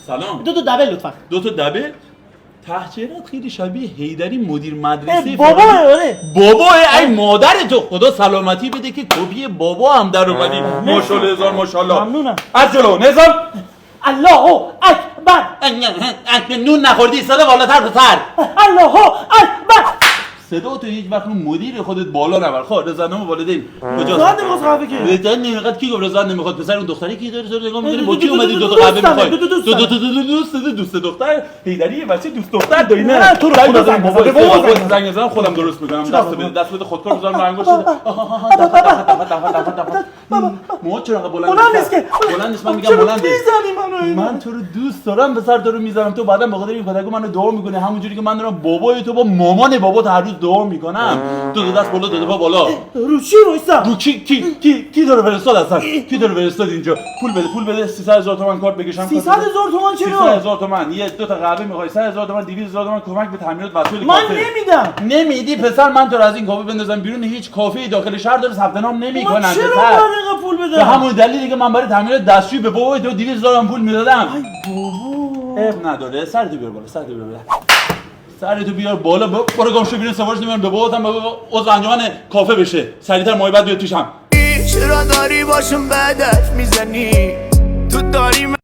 سلام. دو تا دبل لطفا. دو تا دبل. تحقیرات خیلی شبیه حیدری مدیر مدرسه. بابا آره. بابا ای مادر تو خدا سلامتی بده که کپی بابا هم در اومدی. ماشاءالله هزار ماشاءالله. ممنونم. از جلو نظام. الله اکبر. نون نخوردی صدا بالاتر پسر. الله اکبر. صدا تو هیچ وقت مدیر خودت بالا نبر. خب رضانامه والدین کجاست؟ زاد مصحفه که. رضا نمیخواد کی گفت رضا نمیخواد پسر اون دختری کی داره نگاه می‌کنی با کی اومدی دو تا قهوه می‌خوای دوست دختر هیدری بچه دوست دختر داری نه تو رو خدا زنگ بزن. زنگ بزن خودم درست می‌کنم دست بده خودکار بزنم رو انگشت مو چرا بلند نیست که بلند نیست من میگم بلنده میزنی منو من تو رو دوست دارم پسر تو رو میذارم تو بعدم به خاطر این پدرگو منو دعا میکنه همونجوری که من دارم بابای تو با مامان بابات هر روز دعا میکنم دو دست بالا دو پا بالا رو چی رویسا رو کی داره فرستاد اصلا کی داره فرستاد اینجا پول بده 300,000 تومان کارت بکشم 300,000 تومان چرا 300,000 تومان یه دو تا قهوه میخوای 100,000 تومان 200,000 تومان کمک به تعمیرات وسایل من کافه نمیدم نمیدی پسر من تو رو از این کافه بندازم بیرون هیچ کافه داخل شهر داره ثبت نام نمیکنن من چرا پسر باید پول بدم به همون دلیلی که من برای تعمیرات دستشویی به بابای تو 200,000 تومان پول میدادم بابا اب نداره سرتو بیار بالا سرتو بیار بالا برو گمشو بیرون سفارش نمیارم به باباتم عضو انجمن کافه بشه سریعتر ماه بعد بیاد توشم چرا داری باشم بدت میزنی تو داری